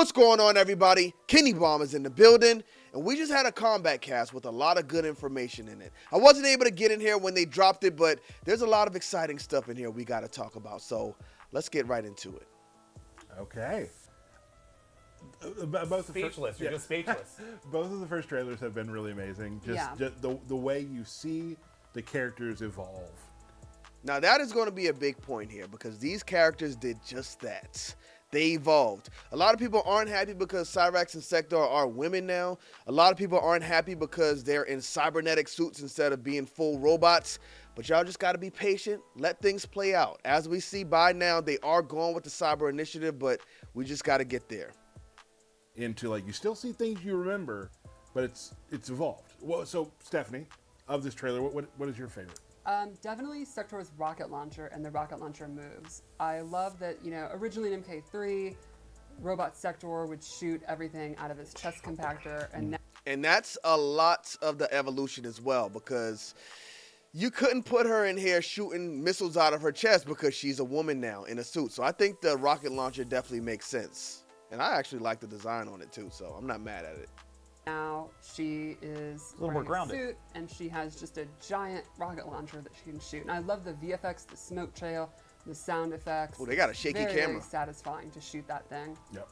What's going on, everybody? Kennybomb is in the building, and we just had a combat cast with a lot of good information in it. I wasn't able to get in here when they dropped it, but there's a lot of exciting stuff in here we got to talk about, so let's get right into it. Okay. Speechless. You're just speechless. Both of the first trailers have been really amazing. Just the way you see the characters evolve. Now, that is going to be a big point here because these characters did just that. They evolved. A lot of people aren't happy because Cyrax and Sector are women now. A lot of people aren't happy because they're in cybernetic suits instead of being full robots. But y'all just got to be patient. Let things play out. As we see by now, they are going with the cyber initiative, but we just got to get there. Into like, you still see things you remember, but it's evolved. Well, so Stephanie, of this trailer, what is your favorite? Definitely Sector's rocket launcher and the rocket launcher moves. I love that, originally in MK3, Robot Sector would shoot everything out of his chest compactor, and that's a lot of the evolution as well, because you couldn't put her in here shooting missiles out of her chest because she's a woman now in a suit. So I think the rocket launcher definitely makes sense. And I actually like the design on it too, so I'm not mad at it. Now she is wearing a suit, and she has just a giant rocket launcher that she can shoot. And I love the VFX, the smoke trail, the sound effects. Oh, they got a shaky camera. Very satisfying to shoot that thing. Yep.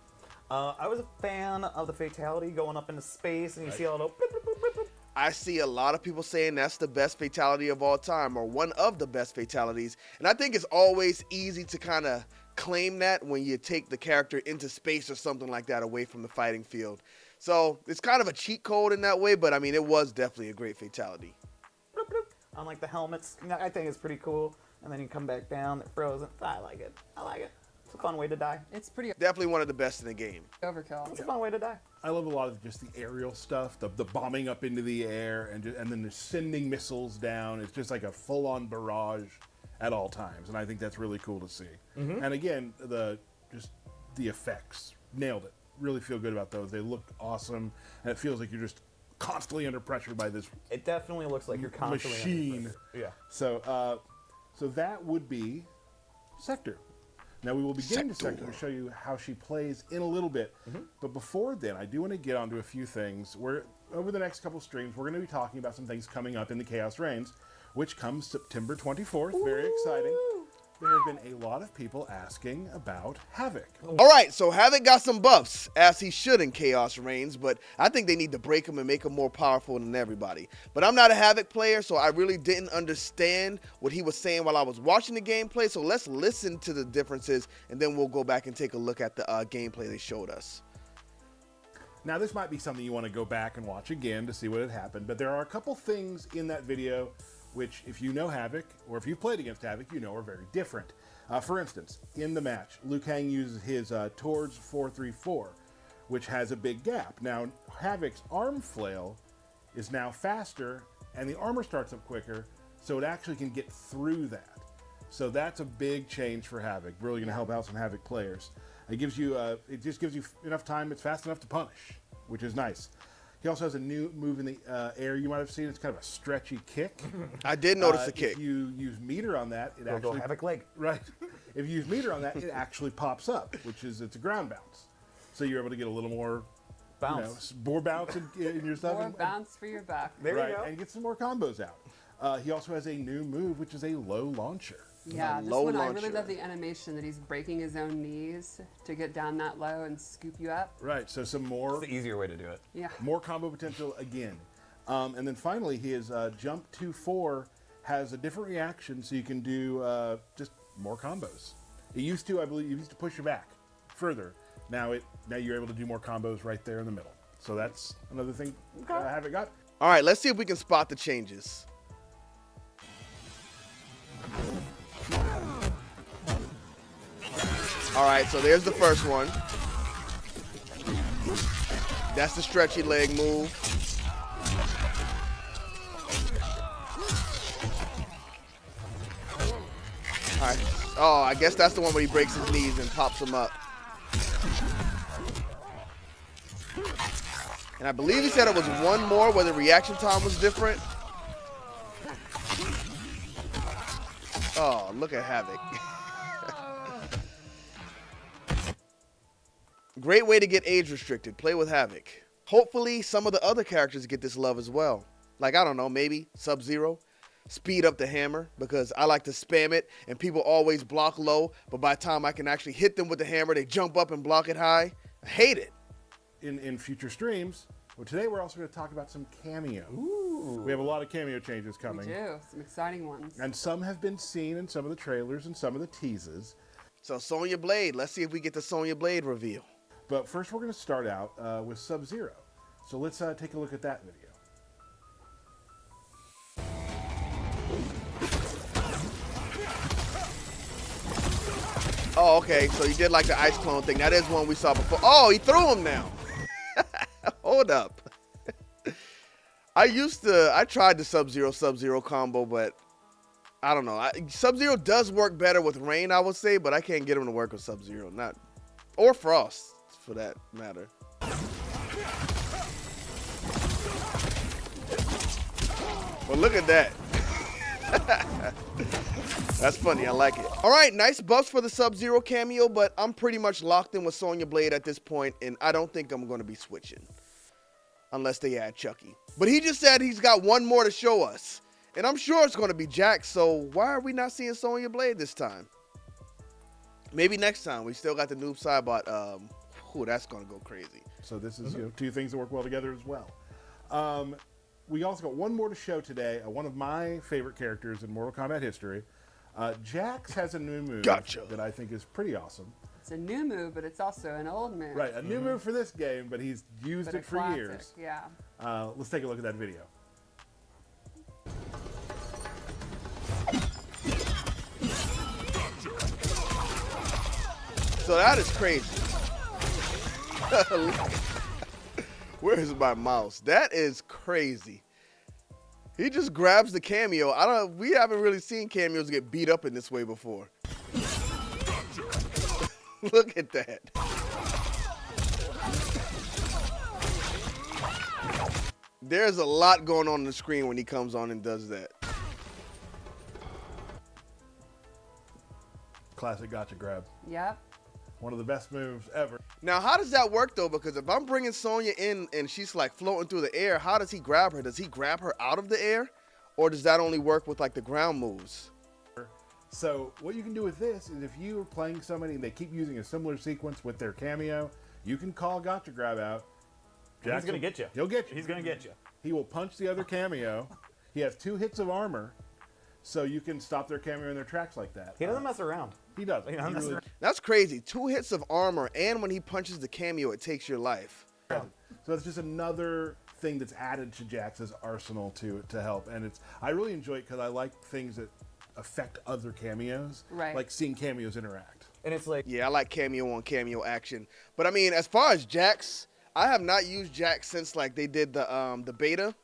I was a fan of the fatality going up into space, and you see all the. Bloop, bloop, bloop, bloop. I see a lot of people saying that's the best fatality of all time, or one of the best fatalities. And I think it's always easy to kind of claim that when you take the character into space or something like that away from the fighting field. So it's kind of a cheat code in that way, but I mean, it was definitely a great fatality. Bloop, bloop. On like the helmets, I think it's pretty cool. And then you come back down, they're frozen. I like it. I like it. It's a fun way to die. It's pretty Definitely one of the best in the game. overkill. It's a fun way to die. I love a lot of just the aerial stuff, the bombing up into the air, and then the sending missiles down. It's just like a full-on barrage at all times, and I think that's really cool to see. Mm-hmm. And again, the effects, nailed it. Really feel good about those. They look awesome, and it feels like you're just constantly under pressure by this. It definitely looks like you're constantly machine. Under pressure. Yeah. So that would be Sector. Now we will be getting to Sector to show you how she plays in a little bit. Mm-hmm. But before then, I do want to get onto a few things. Over the next couple streams, we're going to be talking about some things coming up in the Chaos Reigns, which comes September 24th. Ooh. Very exciting. There have been a lot of people asking about Havoc. All right, so Havoc got some buffs, as he should in Chaos Reigns, but I think they need to break him and make him more powerful than everybody. But I'm not a Havoc player, so I really didn't understand what he was saying while I was watching the gameplay, so let's listen to the differences, and then we'll go back and take a look at the gameplay they showed us. Now, this might be something you want to go back and watch again to see what had happened, but there are a couple things in that video which, if you know Havoc, or if you've played against Havoc, you know are very different. For instance, in the match, Liu Kang uses his Torch 434, which has a big gap. Now, Havoc's arm flail is now faster, and the armor starts up quicker, so it actually can get through that. So that's a big change for Havoc. Really going to help out some Havoc players. It just gives you enough time. It's fast enough to punish, which is nice. He also has a new move in the air you might have seen. It's kind of a stretchy kick. I did notice the kick. If you use meter on that, it actually... go Havoc leg. Right. If you use meter on that, it actually pops up, it's a ground bounce. So you're able to get a little more... Bounce. More bounce in your stuff. More bounce for your back. There you go. And get some more combos out. He also has a new move, which is a low launcher. Yeah, this one I really love the animation that he's breaking his own knees to get down that low and scoop you up. Right, so some more... It's the easier way to do it. Yeah. More combo potential again. And then finally, his Jump 2-4 has a different reaction, so you can do just more combos. It used to, I believe, you used to push you back further. Now you're able to do more combos right there in the middle. So that's another thing I haven't got. All right, let's see if we can spot the changes. All right, so there's the first one. That's the stretchy leg move. All right. Oh, I guess that's the one where he breaks his knees and pops them up. And I believe he said it was one more where the reaction time was different. Oh, look at Havoc. Great way to get age restricted. Play with Havoc. Hopefully some of the other characters get this love as well. Like, I don't know, maybe Sub-Zero. Speed up the hammer because I like to spam it and people always block low, but by the time I can actually hit them with the hammer, they jump up and block it high. I hate it. In future streams, well, today we're also going to talk about some cameo. Ooh. We have a lot of cameo changes coming. We do. Some exciting ones. And some have been seen in some of the trailers and some of the teases. So Sonya Blade, let's see if we get the Sonya Blade reveal. But first we're going to start out with Sub-Zero. So let's take a look at that video. Oh, okay, so he did like the ice clone thing. That is one we saw before. Oh, he threw him now. Hold up. I tried the Sub-Zero combo, but I don't know. Sub-Zero does work better with Rain, I would say, but I can't get him to work with Sub-Zero. Or Frost, for that matter. Well, look at that. That's funny. I like it. All right, nice buffs for the Sub-Zero cameo, but I'm pretty much locked in with Sonya Blade at this point, and I don't think I'm going to be switching unless they add Chucky. But he just said he's got one more to show us, and I'm sure it's going to be Jax, so why are we not seeing Sonya Blade this time? Maybe next time. We still got the Noob Saibot. That's going to go crazy. So this is two things that work well together as well. We also got one more to show today. One of my favorite characters in Mortal Kombat history. Jax has a new move that I think is pretty awesome. It's a new move, but it's also an old move. Right, a new move for this game, but he's used it for classic, years. Yeah. Let's take a look at that video. So that is crazy. Where is my mouse? That is crazy. He just grabs the cameo. We haven't really seen cameos get beat up in this way before. Look at that. There's a lot going on the screen when he comes on and does that. Classic gotcha grab. Yep. One of the best moves ever. Now, how does that work, though? Because if I'm bringing Sonya in and she's like floating through the air, how does he grab her? Does he grab her out of the air? Or does that only work with like the ground moves? So what you can do with this is if you are playing somebody and they keep using a similar sequence with their cameo, you can call gotcha grab out. He's going to get you. He'll get you. He's going to get you. He will punch the other cameo. He has 2 hits of armor, so you can stop their cameo in their tracks like that. He doesn't mess around. He doesn't. He doesn't mess around. That's crazy. 2 hits of armor, and when he punches the cameo, it takes your life. So that's just another thing that's added to Jax's arsenal to help, and I really enjoy it because I like things that affect other cameos, Right. like seeing cameos interact. And it's like, Yeah, I like cameo on cameo action. But I mean, as far as Jax, I have not used Jax since like they did the beta.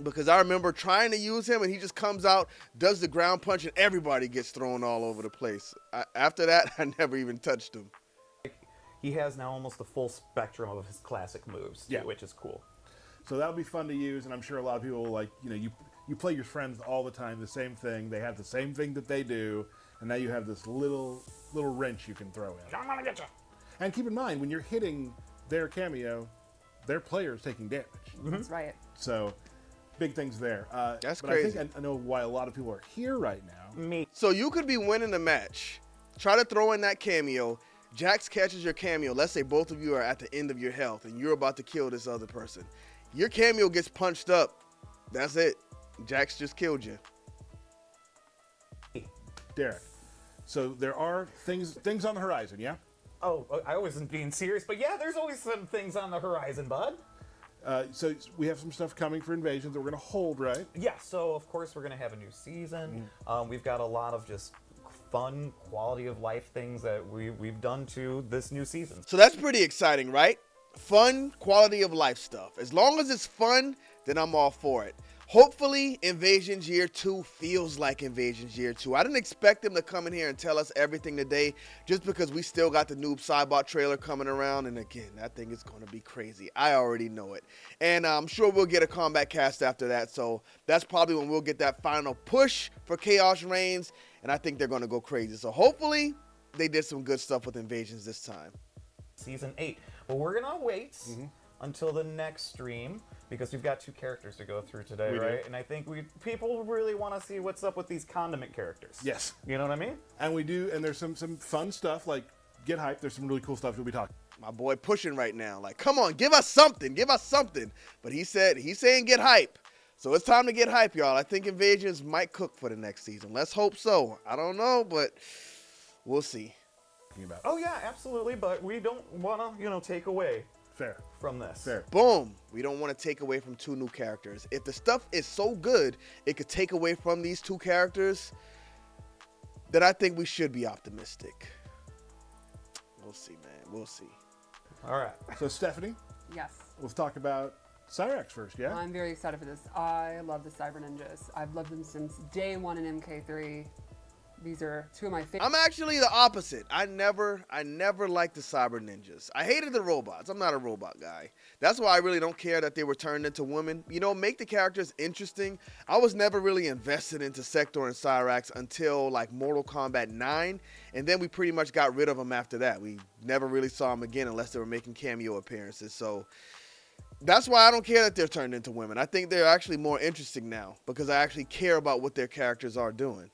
Because I remember trying to use him and he just comes out, does the ground punch, and everybody gets thrown all over the place. After that, I never even touched him. he has now almost the full spectrum of his classic moves, too, Yeah. which is cool. So that'll be fun to use, and I'm sure a lot of people will like, you play your friends all the time, the same thing. They have the same thing that they do, and now you have this little wrench you can throw in. I'm going to get you. And keep in mind, when you're hitting their cameo, their player's taking damage. That's right. So, big things there. That's but crazy. I think I know why a lot of people are here right now. Me. So you could be winning the match. Try to throw in that cameo. Jax catches your cameo. Let's say both of you are at the end of your health and you're about to kill this other person. Your cameo gets punched up. That's it. Jax just killed you. Derek, so there are things on the horizon, yeah? Oh, I wasn't being serious, but yeah, there's always some things on the horizon, bud. So we have some stuff coming for Invasions that we're going to hold, right? Yeah, so of course we're going to have a new season. We've got a lot of just fun, quality of life things that we've done to this new season. So that's pretty exciting, right? Fun, quality of life stuff. As long as it's fun, then I'm all for it. Hopefully, Invasions Year 2 feels like Invasions Year 2. I didn't expect them to come in here and tell us everything today just because we still got the Noob Saibot trailer coming around. And again, that thing is going to be crazy. I already know it. And I'm sure we'll get a Kombat cast after that. So that's probably when we'll get that final push for Chaos Reigns. And I think they're going to go crazy. So hopefully, they did some good stuff with Invasions this time. Season 8. But we're going to wait until the next stream because we've got 2 characters to go through today, We do. right? And I think people really want to see what's up with these condiment characters. Yes. You know what I mean? And we do, and there's some fun stuff, like get hyped. There's some really cool stuff we'll be talking. My boy pushing right now. Like, come on, give us something. Give us something. But he's saying get hype. So it's time to get hype, y'all. I think Invasions might cook for the next season. Let's hope so. I don't know, but we'll see. About. Oh, yeah, absolutely. But we don't want to, take away Fair. from this. Fair. Boom. We don't want to take away from 2 new characters. If the stuff is so good, it could take away from these 2 characters, then I think we should be optimistic. We'll see, man. We'll see. All right. So, Stephanie, Yes. let's talk about Cyrax first, yeah? I'm very excited for this. I love the Cyber Ninjas. I've loved them since day 1 in MK3. These are 2 of my favorites. I'm actually the opposite. I never liked the Cyber Ninjas. I hated the robots. I'm not a robot guy. That's why I really don't care that they were turned into women. Make the characters interesting. I was never really invested into Sector and Cyrax until like Mortal Kombat 9, and then we pretty much got rid of them after that. We never really saw them again unless they were making cameo appearances. So that's why I don't care that they're turned into women. I think they're actually more interesting now because I actually care about what their characters are doing.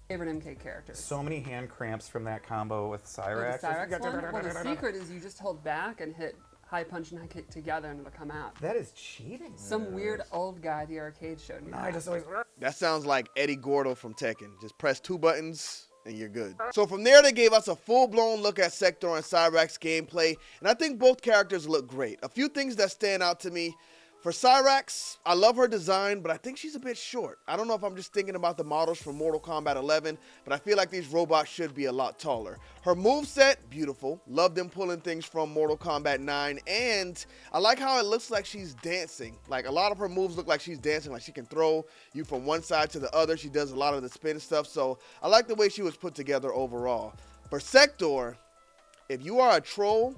Favorite MK characters. So many hand cramps from that combo with Oh, Cyrax. the Cyrax one? Well, the secret is you just hold back and hit high punch and high kick together and it'll come out. That is cheating. Some weird old guy at the arcade showed me. I that. just always... That sounds like Eddie Gordo from Tekken. Just press 2 buttons and you're good. So from there, they gave us a full-blown look at Sector and Cyrax gameplay, and I think both characters look great. A few things that stand out to me. For Cyrax, I love her design, but I think she's a bit short. I don't know if I'm just thinking about the models from Mortal Kombat 11, but I feel like these robots should be a lot taller. Her moveset, beautiful. Love them pulling things from Mortal Kombat 9, and I like how it looks like she's dancing. Like, a lot of her moves look like she's dancing, like she can throw you from one side to the other. She does a lot of the spin stuff, so I like the way she was put together overall. For Sector, if you are a troll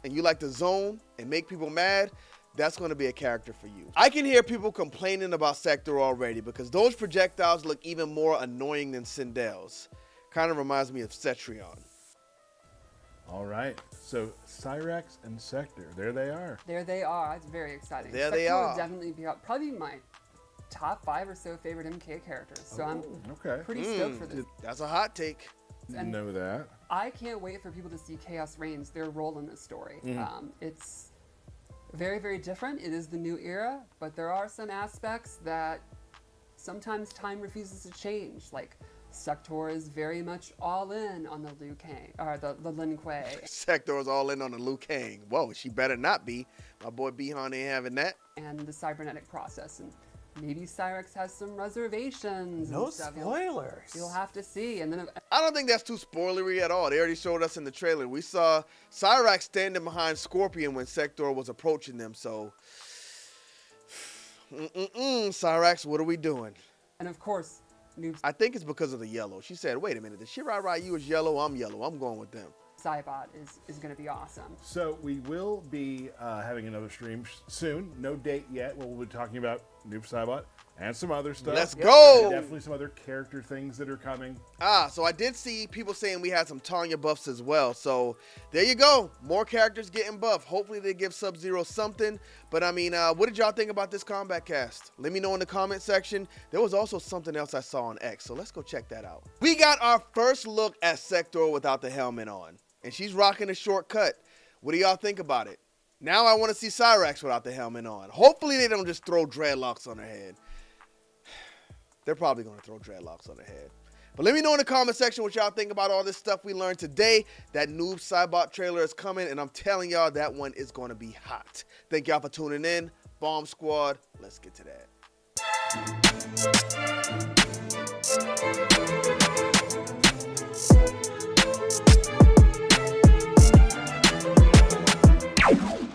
and you like to zone and make people mad, that's going to be a character for you. I can hear people complaining about Sector already because those projectiles look even more annoying than Sindel's. Kind of reminds me of Cetrion. All right. So, Cyrax and Sector, there they are. There they are. It's very exciting. There they Sector are. would definitely be probably my top 5 or so favorite MK characters. So I'm Okay. pretty stoked for this. That's a hot take. Didn't know that. I can't wait for people to see Chaos Reigns, their role in this story. It's very, very different. It is the new era, but there are some aspects that sometimes time refuses to change. Like Sector is very much all in on the Liu Kang, or the Lin Kuei. Sector is all in on the Liu Kang. Whoa, she better not be. My boy Bihan ain't having that. And the cybernetic process. And maybe Cyrax has some reservations. No and stuff. spoilers. You'll have to see. And then I don't think that's too spoilery at all. They already showed us in the trailer. We saw Cyrax standing behind Scorpion when Sector was approaching them. So, Cyrax, what are we doing? and of course, Noob I think it's because of the yellow. She said, wait a minute, the Shirai Ryu is yellow, I'm yellow. I'm going with them. Cybot is going to be awesome. So, we will be having another stream soon. No date yet. We'll be talking about Noob Saibot and some other stuff. Let's go! And definitely some other character things that are coming. So I did see people saying we had some Tanya buffs as well. So there you go. More characters getting buffed. Hopefully they give Sub-Zero something. But I mean, what did y'all think about this combat cast? Let me know in the comment section. There was also something else I saw on X. So let's go check that out. We got our first look at Sector without the helmet on. And she's rocking a shortcut. What do y'all think about it? Now I want to see Cyrax without the helmet on. Hopefully they don't just throw dreadlocks on her head. They're probably going to throw dreadlocks on her head. But let me know in the comment section what y'all think about all this stuff we learned today. That Noob Saibot trailer is coming, and I'm telling y'all that one is going to be hot. Thank y'all for tuning in. Bomb Squad, let's get to that.